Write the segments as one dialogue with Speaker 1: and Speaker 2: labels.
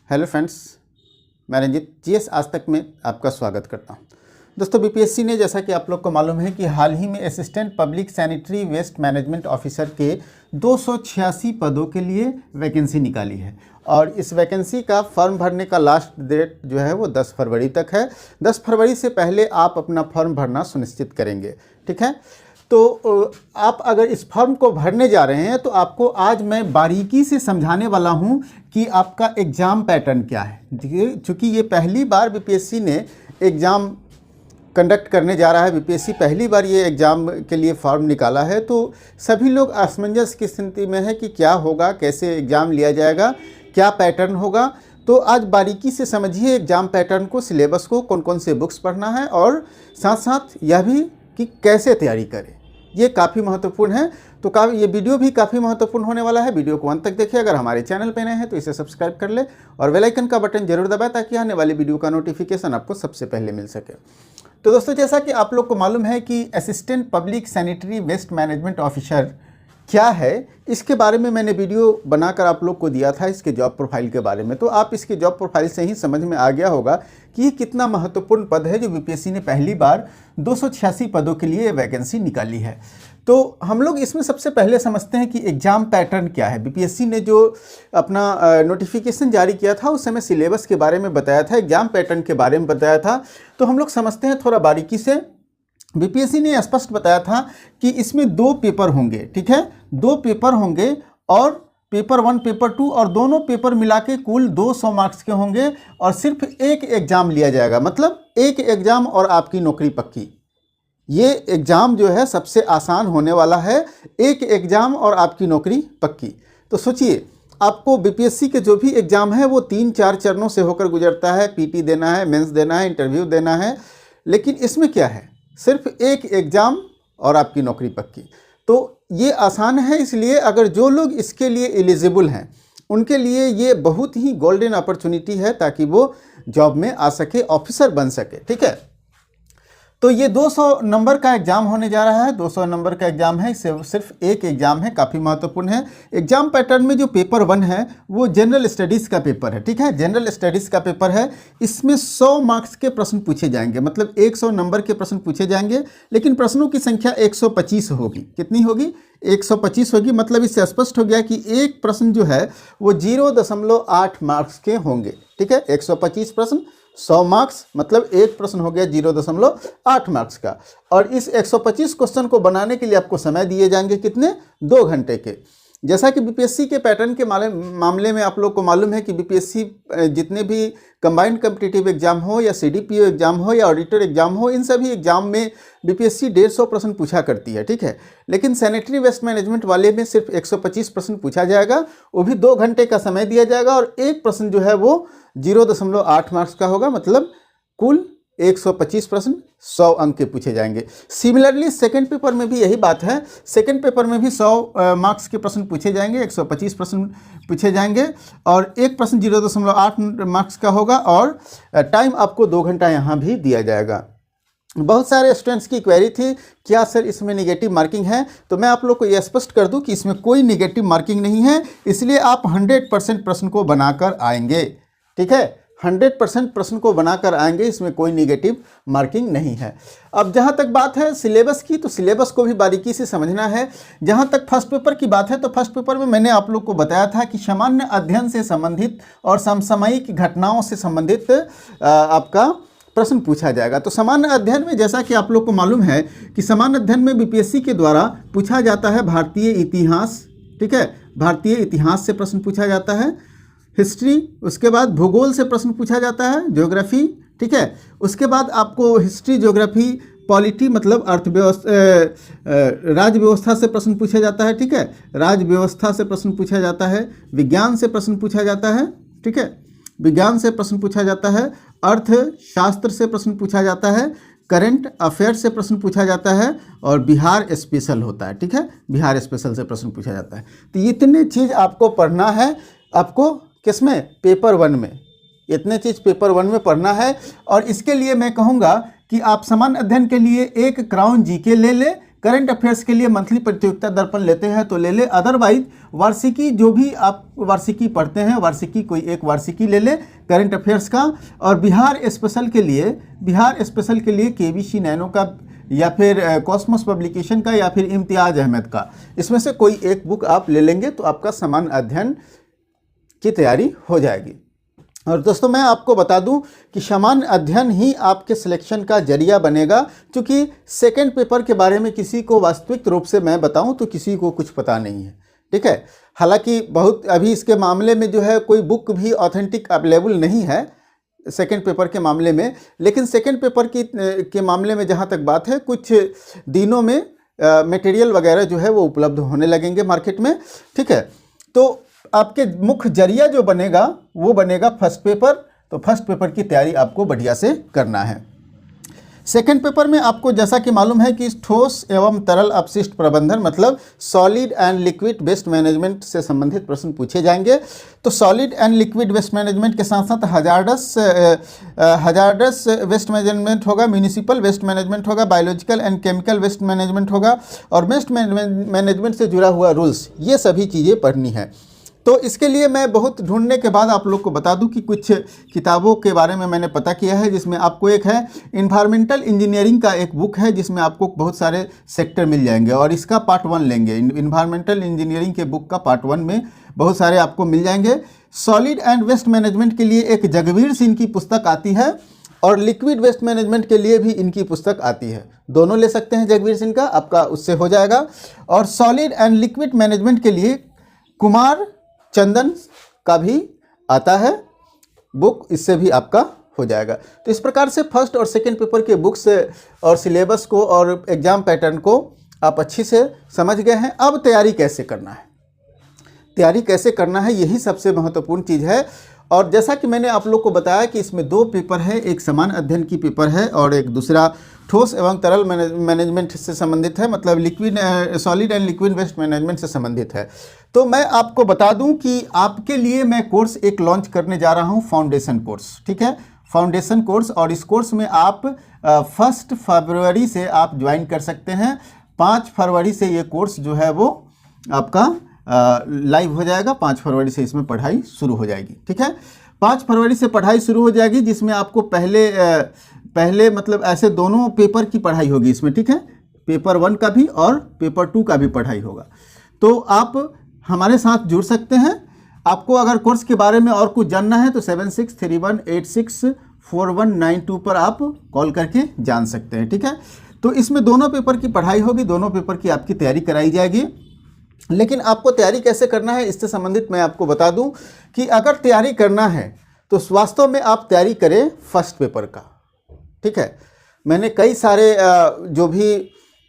Speaker 1: Hello friends, मैं Ranjit GS आज तक में आपका स्वागत करता हूं। दोस्तों, बीपीएससी ने जैसा कि आप लोग को मालूम है कि हाल ही में assistant public sanitary waste management officer के 286 पदों के लिए वैकेंसी निकाली है और इस वैकेंसी का फॉर्म भरने का लास्ट डेट जो है वो 10 फरवरी तक है। 10 फरवरी से पहले आप अपना फॉर्म भरना सुनिश्चित करेंगे, ठीक है। तो आप अगर इस फॉर्म को भरने जा रहे हैं तो आपको आज मैं बारीकी से समझाने वाला हूं कि आपका एग्ज़ाम पैटर्न क्या है। चूँकि ये पहली बार बीपीएससी ने एग्ज़ाम कंडक्ट करने जा रहा है, बीपीएससी पहली बार ये एग्ज़ाम के लिए फॉर्म निकाला है, तो सभी लोग असमंजस की स्थिति में है कि क्या होगा, कैसे एग्ज़ाम लिया जाएगा, क्या पैटर्न होगा। तो आज बारीकी से समझिए एग्ज़ाम पैटर्न को, सिलेबस को, कौन कौन से बुक्स पढ़ना है और साथ साथ यह भी कि कैसे तैयारी करें। ये काफ़ी महत्वपूर्ण है। तो ये वीडियो भी काफ़ी महत्वपूर्ण होने वाला है। वीडियो को अंत तक देखिए। अगर हमारे चैनल पे नए हैं तो इसे सब्सक्राइब कर ले और बेल आइकन का बटन जरूर दबाएं ताकि आने वाली वीडियो का नोटिफिकेशन आपको सबसे पहले मिल सके। तो दोस्तों, जैसा कि आप लोग को मालूम है कि assistant public sanitary waste management officer क्या है, इसके बारे में मैंने वीडियो बनाकर आप लोग को दिया था, इसके जॉब प्रोफाइल के बारे में। तो आप इसके जॉब प्रोफाइल से ही समझ में आ गया होगा कि ये कितना महत्वपूर्ण पद है जो बीपीएससी ने पहली बार 286 पदों के लिए वैकेंसी निकाली है। तो हम लोग इसमें सबसे पहले समझते हैं कि एग्ज़ाम पैटर्न क्या है। बीपीएससी ने जो अपना नोटिफिकेशन जारी किया था उस समय सिलेबस के बारे में बताया था, एग्ज़ाम पैटर्न के बारे में बताया था। तो हम लोग समझते हैं थोड़ा बारीकी से। बीपीएससी ने स्पष्ट बताया था कि इसमें 2 पेपर होंगे, ठीक है, 2 पेपर होंगे और पेपर 1 पेपर 2 और दोनों पेपर मिला के कुल 200 मार्क्स के होंगे और सिर्फ एक एग्ज़ाम लिया जाएगा। मतलब एक एग्ज़ाम और आपकी नौकरी पक्की। ये एग्ज़ाम जो है सबसे आसान होने वाला है, एक एग्ज़ाम और आपकी नौकरी पक्की। तो सोचिए, आपको बीपीएससी के जो भी एग्ज़ाम है वो 3-4 चरणों से होकर गुजरता है। पीटी देना है, मेंस देना है, इंटरव्यू देना है, लेकिन इसमें क्या है, सिर्फ एक एग्ज़ाम और आपकी नौकरी पक्की। तो ये आसान है, इसलिए अगर जो लोग इसके लिए एलिजिबल हैं उनके लिए ये बहुत ही गोल्डन अपॉर्चुनिटी है ताकि वो जॉब में आ सके, ऑफिसर बन सके, ठीक है। तो ये 200 नंबर का एग्ज़ाम होने जा रहा है। 200 नंबर का एग्ज़ाम है, इससे सिर्फ एक एग्ज़ाम है, काफ़ी महत्वपूर्ण है। एग्ज़ाम पैटर्न में जो पेपर 1 है वो जनरल स्टडीज़ का पेपर है, ठीक है, जनरल स्टडीज़ का पेपर है। इसमें 100 मार्क्स के प्रश्न पूछे जाएंगे, मतलब 100 नंबर के प्रश्न पूछे जाएंगे, लेकिन प्रश्नों की संख्या 125 होगी। कितनी होगी? 125 होगी। मतलब इससे स्पष्ट हो गया कि एक प्रश्न जो है वो 0.8 मार्क्स के होंगे, ठीक है। 125 प्रश्न, 100 मार्क्स, मतलब एक प्रश्न हो गया 0.8 मार्क्स का। और इस 125 क्वेश्चन को बनाने के लिए आपको समय दिए जाएंगे कितने? 2 घंटे के। जैसा कि बीपीएससी के पैटर्न के मामले में आप लोग को मालूम है कि बीपीएससी जितने भी कंबाइंड कॉम्पिटिटिव एग्जाम हो या सीडीपीओ एग्जाम हो या ऑडिटर एग्जाम हो, इन सभी एग्जाम में बीपीएससी 150 प्रश्न पूछा करती है, ठीक है। लेकिन सैनिटरी वेस्ट मैनेजमेंट वाले में सिर्फ 125 प्रश्न पूछा जाएगा, वो भी 2 घंटे का समय दिया जाएगा और एक प्रश्न जो है वो 0.8 मार्क्स का होगा। मतलब कुल 125 प्रश्न 100 अंक के पूछे जाएंगे। सिमिलरली सेकंड पेपर में भी यही बात है। सेकंड पेपर में भी 100 मार्क्स के प्रश्न पूछे जाएंगे, 125 प्रश्न पूछे जाएंगे और एक प्रश्न 0.8 मार्क्स का होगा और टाइम आपको 2 घंटा यहाँ भी दिया जाएगा। बहुत सारे स्टूडेंट्स की क्वेरी थी, क्या सर इसमें नेगेटिव मार्किंग है? तो मैं आप लोग को यह स्पष्ट कर दूं कि इसमें कोई नेगेटिव मार्किंग नहीं है, इसलिए आप 100% प्रश्न को बनाकर आएंगे, ठीक है। 100% प्रश्न को बनाकर आएंगे, इसमें कोई नेगेटिव मार्किंग नहीं है। अब जहाँ तक बात है सिलेबस की, तो सिलेबस को भी बारीकी से समझना है। जहाँ तक फर्स्ट पेपर की बात है तो फर्स्ट पेपर में मैंने आप लोग को बताया था कि सामान्य अध्ययन से संबंधित और समसामयिक घटनाओं से संबंधित आपका प्रश्न पूछा जाएगा। तो सामान्य अध्ययन में जैसा कि आप लोग को मालूम है कि सामान्य अध्ययन में बीपीएससी के द्वारा पूछा जाता है भारतीय इतिहास, ठीक है, भारतीय इतिहास से प्रश्न पूछा जाता है, हिस्ट्री, उसके बाद भूगोल से प्रश्न पूछा जाता है, ज्योग्राफी, ठीक है। उसके बाद आपको हिस्ट्री, ज्योग्राफी, पॉलिटी मतलब अर्थव्यवस्था, राज्य व्यवस्था से प्रश्न पूछा जाता है, ठीक है, राज्य व्यवस्था से प्रश्न पूछा जाता है, विज्ञान से प्रश्न पूछा जाता है, ठीक है, विज्ञान से प्रश्न पूछा जाता है, अर्थशास्त्र से प्रश्न पूछा जाता है, करंट अफेयर से प्रश्न पूछा जाता है और बिहार स्पेशल होता है, ठीक है, बिहार स्पेशल से प्रश्न पूछा जाता है। तो इतने चीज़ आपको पढ़ना है, आपको किसमें? पेपर 1 में। इतने चीज़ पेपर 1 में पढ़ना है और इसके लिए मैं कहूँगा कि आप सामान्य अध्ययन के लिए एक क्राउन जीके ले लें करंट अफेयर्स के लिए मंथली प्रतियोगिता दर्पण लेते हैं तो ले ले, अदरवाइज वार्षिकी जो भी आप वार्षिकी पढ़ते हैं, वार्षिकी कोई एक वार्षिकी ले ले करंट अफेयर्स का। और बिहार स्पेशल के लिए केबीसी नैनो का या फिर कॉस्मोस पब्लिकेशन का या फिर इम्तियाज अहमद का, इसमें से कोई एक बुक आप ले लेंगे तो आपका सामान्य अध्ययन की तैयारी हो जाएगी। और दोस्तों मैं आपको बता दूं कि सामान्य अध्ययन ही आपके सिलेक्शन का जरिया बनेगा, क्योंकि सेकंड पेपर के बारे में किसी को वास्तविक रूप से मैं बताऊं तो किसी को कुछ पता नहीं है, ठीक है। हालांकि बहुत अभी इसके मामले में जो है कोई बुक भी ऑथेंटिक अवेलेबल नहीं है सेकंड पेपर के मामले में, लेकिन सेकंड पेपर के मामले में जहां तक बात है, कुछ दिनों में मटेरियल वगैरह जो है वो उपलब्ध होने लगेंगे मार्केट में, ठीक है। तो आपके मुख्य जरिया जो बनेगा वो बनेगा फर्स्ट पेपर। तो फर्स्ट पेपर की तैयारी आपको बढ़िया से करना है। सेकंड पेपर में आपको जैसा कि मालूम है कि ठोस एवं तरल अपशिष्ट प्रबंधन मतलब solid and liquid waste management से संबंधित प्रश्न पूछे जाएंगे। तो solid and liquid waste management के साथ साथ हजार्डस वेस्ट मैनेजमेंट होगा, म्यूनिसिपल वेस्ट मैनेजमेंट होगा, biological and chemical waste management होगा और वेस्ट मैनेजमेंट से जुड़ा हुआ रूल्स, ये सभी चीज़ें पढ़नी है। तो इसके लिए मैं बहुत ढूंढने के बाद आप लोग को बता दूं कि कुछ किताबों के बारे में मैंने पता किया है, जिसमें आपको एक है इन्वायरमेंटल इंजीनियरिंग का एक बुक है, जिसमें आपको बहुत सारे सेक्टर मिल जाएंगे और इसका पार्ट 1 लेंगे। इन्वायरमेंटल इंजीनियरिंग के बुक का पार्ट 1 में बहुत सारे आपको मिल जाएंगे। सॉलिड एंड वेस्ट मैनेजमेंट के लिए एक जगवीर सिंह की पुस्तक आती है और लिक्विड वेस्ट मैनेजमेंट के लिए भी इनकी पुस्तक आती है, दोनों ले सकते हैं जगवीर सिंह का, आपका उससे हो जाएगा। और सॉलिड एंड लिक्विड मैनेजमेंट के लिए कुमार चंदन का भी आता है बुक, इससे भी आपका हो जाएगा। तो इस प्रकार से फर्स्ट और सेकंड पेपर के बुक्स और सिलेबस को और एग्जाम पैटर्न को आप अच्छी से समझ गए हैं। अब तैयारी कैसे करना है, यही सबसे महत्वपूर्ण चीज़ है। और जैसा कि मैंने आप लोग को बताया कि इसमें 2 पेपर है, एक समान अध्ययन की पेपर है और एक दूसरा ठोस एवं तरल मैनेजमेंट से संबंधित है, मतलब liquid solid and liquid waste management से संबंधित है। तो मैं आपको बता दूं कि आपके लिए मैं कोर्स एक लॉन्च करने जा रहा हूं, फाउंडेशन कोर्स, ठीक है, फाउंडेशन कोर्स। और इस कोर्स में आप 1 फरवरी से आप ज्वाइन कर सकते हैं। 5 फरवरी से ये कोर्स जो है वो आपका लाइव हो जाएगा। 5 फरवरी से इसमें पढ़ाई शुरू हो जाएगी, ठीक है। 5 फरवरी से पढ़ाई शुरू हो जाएगी, जिसमें आपको पहले मतलब ऐसे दोनों पेपर की पढ़ाई होगी इसमें, ठीक है, पेपर 1 का भी और पेपर 2 का भी पढ़ाई होगा। तो आप हमारे साथ जुड़ सकते हैं। आपको अगर कोर्स के बारे में और कुछ जानना है तो 7631864192 पर आप कॉल करके जान सकते हैं, ठीक है। तो इसमें दोनों पेपर की पढ़ाई होगी, दोनों पेपर की आपकी तैयारी कराई जाएगी। लेकिन आपको तैयारी कैसे करना है इससे संबंधित मैं आपको बता दूं कि अगर तैयारी करना है तो वास्तव में आप तैयारी करें फर्स्ट पेपर का, ठीक है। मैंने कई सारे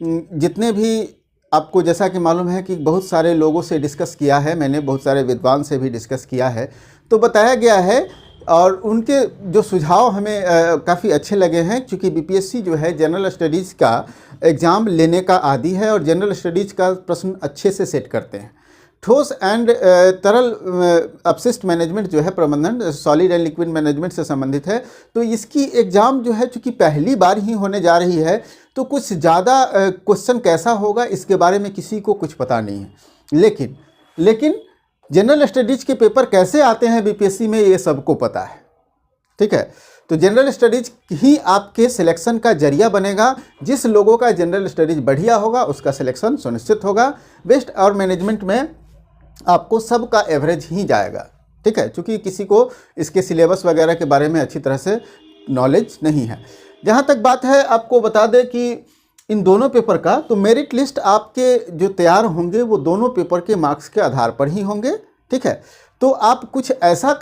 Speaker 1: जितने भी आपको जैसा कि मालूम है कि बहुत सारे लोगों से डिस्कस किया है, मैंने बहुत सारे विद्वान से भी डिस्कस किया है, तो बताया गया है और उनके जो सुझाव हमें काफ़ी अच्छे लगे हैं। क्योंकि बीपीएससी जो है जनरल स्टडीज़ का एग्ज़ाम लेने का आदी है और जनरल स्टडीज़ का प्रश्न अच्छे से सेट करते हैं। ठोस एंड तरल अपशिष्ट मैनेजमेंट जो है प्रबंधन, सॉलिड एंड लिक्विड मैनेजमेंट से संबंधित है। तो इसकी एग्ज़ाम जो है चूँकि पहली बार ही होने जा रही है तो कुछ ज़्यादा क्वेश्चन कैसा होगा इसके बारे में किसी को कुछ पता नहीं है। लेकिन जनरल स्टडीज़ के पेपर कैसे आते हैं बीपीएससी में ये सबको पता है, ठीक है। तो जनरल स्टडीज़ ही आपके सिलेक्शन का जरिया बनेगा। जिस लोगों का जनरल स्टडीज़ बढ़िया होगा उसका सिलेक्शन सुनिश्चित होगा। वेस्ट और मैनेजमेंट में आपको सबका एवरेज ही जाएगा, ठीक है, क्योंकि किसी को इसके सिलेबस वगैरह के बारे में अच्छी तरह से नॉलेज नहीं है। जहाँ तक बात है आपको बता दें कि इन दोनों पेपर का तो मेरिट लिस्ट आपके जो तैयार होंगे वो दोनों पेपर के मार्क्स के आधार पर ही होंगे, ठीक है। तो आप कुछ ऐसा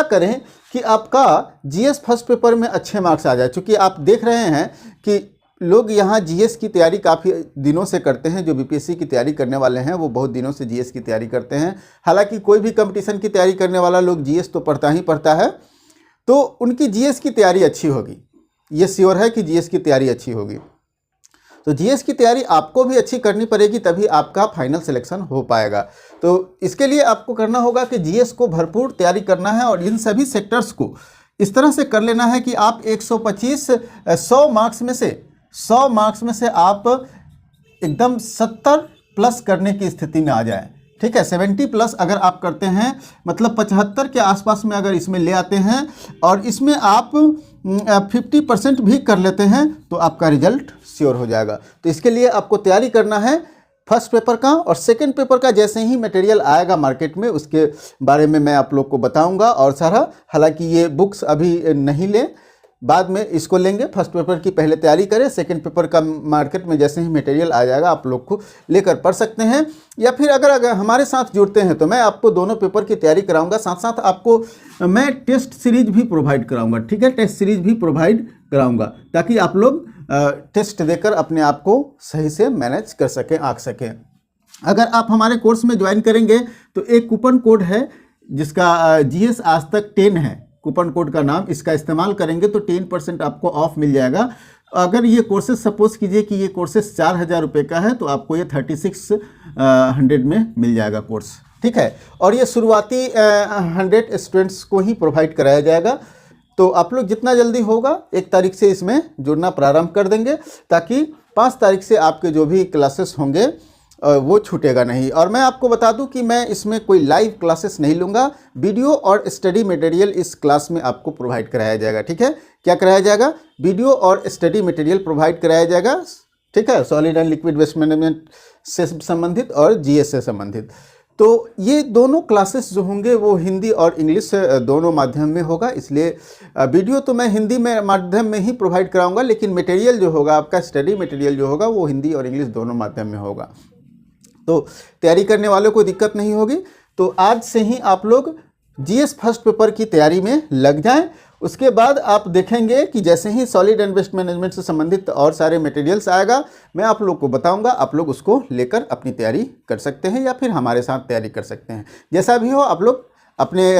Speaker 1: करें कि आपका जीएस फर्स्ट पेपर में अच्छे मार्क्स आ जाए। चूँकि आप देख रहे हैं कि लोग यहाँ जीएस की तैयारी काफ़ी दिनों से करते हैं, जो बीपीएससी की तैयारी करने वाले हैं वो बहुत दिनों से जीएस की तैयारी करते हैं। हालांकि कोई भी कंपटीशन की तैयारी करने वाला लोग जीएस तो पढ़ता ही पढ़ता है, तो उनकी जीएस की तैयारी अच्छी होगी, ये श्योर है कि जीएस की तैयारी अच्छी होगी। तो जीएस की तैयारी आपको भी अच्छी करनी पड़ेगी, तभी आपका फाइनल सिलेक्शन हो पाएगा। तो इसके लिए आपको करना होगा कि जीएस को भरपूर तैयारी करना है और इन सभी सेक्टर्स को इस तरह से कर लेना है कि आप 125 100 मार्क्स में से 100 मार्क्स में से आप एकदम 70 प्लस करने की स्थिति में आ जाए, ठीक है। 70 प्लस अगर आप करते हैं, मतलब 75 के आसपास में अगर इसमें ले आते हैं और इसमें आप 50% भी कर लेते हैं तो आपका रिजल्ट श्योर हो जाएगा। तो इसके लिए आपको तैयारी करना है फर्स्ट पेपर का, और सेकंड पेपर का जैसे ही मटेरियल आएगा मार्केट में उसके बारे में मैं आप लोग को बताऊंगा और सारा। हालांकि ये बुक्स अभी नहीं लें, बाद में इसको लेंगे। फर्स्ट पेपर की पहले तैयारी करें, सेकंड पेपर का मार्केट में जैसे ही मटेरियल आ जाएगा आप लोग को लेकर पढ़ सकते हैं। या फिर अगर हमारे साथ जुड़ते हैं तो मैं आपको दोनों पेपर की तैयारी कराऊंगा, साथ साथ आपको मैं टेस्ट सीरीज भी प्रोवाइड कराऊंगा, ठीक है। टेस्ट सीरीज भी प्रोवाइड कराऊंगा ताकि आप लोग टेस्ट देकर अपने आप को सही से मैनेज कर सकें, आंक सकें। अगर आप हमारे कोर्स में ज्वाइन करेंगे तो एक कूपन कोड है जिसका GS आज तक 10 है, कूपन कोड का नाम। इसका इस्तेमाल करेंगे तो 10% आपको ऑफ मिल जाएगा। अगर ये कोर्सेज सपोज कीजिए कि ये कोर्सेज 4000 रुपये का है तो आपको ये 3600 में मिल जाएगा कोर्स, ठीक है। और ये शुरुआती 100 स्टूडेंट्स को ही प्रोवाइड कराया जाएगा। तो आप लोग जितना जल्दी होगा 1 तारीख से इसमें जुड़ना प्रारंभ कर देंगे ताकि 5 तारीख से आपके जो भी क्लासेस होंगे वो छूटेगा नहीं। और मैं आपको बता दूं कि मैं इसमें कोई लाइव क्लासेस नहीं लूँगा, वीडियो और स्टडी मटेरियल इस क्लास में आपको प्रोवाइड कराया जाएगा, ठीक है। क्या कराया जाएगा? वीडियो और स्टडी मटेरियल प्रोवाइड कराया जाएगा, ठीक है, solid and liquid waste management से संबंधित और GS से संबंधित। तो ये दोनों क्लासेस जो होंगे वो हिंदी और इंग्लिश दोनों माध्यम में होगा, इसलिए वीडियो तो मैं हिंदी में माध्यम में ही प्रोवाइड कराऊंगा, लेकिन मटेरियल जो होगा आपका स्टडी मटेरियल जो होगा वो हिंदी और इंग्लिश दोनों माध्यम में होगा। तो तैयारी करने वालों को दिक्कत नहीं होगी। तो आज से ही आप लोग GS फर्स्ट पेपर की तैयारी में लग जाएं। उसके बाद आप देखेंगे कि जैसे ही सॉलिड एंड वेस्ट मैनेजमेंट से संबंधित और सारे मटेरियल्स आएगा मैं आप लोग को बताऊंगा, आप लोग उसको लेकर अपनी तैयारी कर सकते हैं या फिर हमारे साथ तैयारी कर सकते हैं। जैसा भी हो आप लोग अपने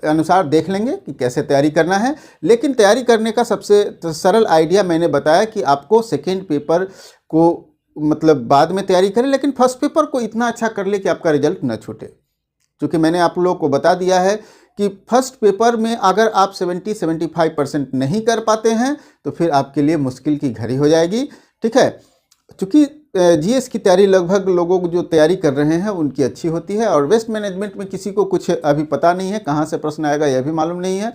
Speaker 1: अनुसार देख लेंगे कि कैसे तैयारी करना है। लेकिन तैयारी करने का सबसे सरल आइडिया मैंने बताया कि आपको सेकेंड पेपर को मतलब बाद में तैयारी करें, लेकिन फर्स्ट पेपर को इतना अच्छा कर ले कि आपका रिजल्ट न छूटे। क्योंकि मैंने आप लोगों को बता दिया है कि फर्स्ट पेपर में अगर आप 70-75% नहीं कर पाते हैं तो फिर आपके लिए मुश्किल की घड़ी हो जाएगी, ठीक है। चूँकि GS की तैयारी लगभग लोगों को जो तैयारी कर रहे हैं उनकी अच्छी होती है, और वेस्ट मैनेजमेंट में किसी को कुछ अभी पता नहीं है, कहाँ से प्रश्न आएगा यह भी मालूम नहीं है,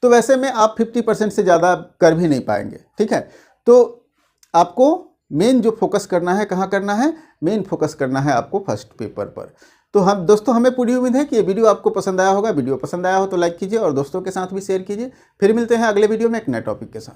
Speaker 1: तो वैसे में आप 50% से ज़्यादा कर भी नहीं पाएंगे, ठीक है। तो आपको मेन जो फोकस करना है, कहाँ करना है, मेन फोकस करना है आपको फर्स्ट पेपर पर। तो हम दोस्तों, हमें पूरी उम्मीद है कि ये वीडियो आपको पसंद आया होगा। वीडियो पसंद आया हो तो लाइक कीजिए और दोस्तों के साथ भी शेयर कीजिए। फिर मिलते हैं अगले वीडियो में एक नए टॉपिक के साथ।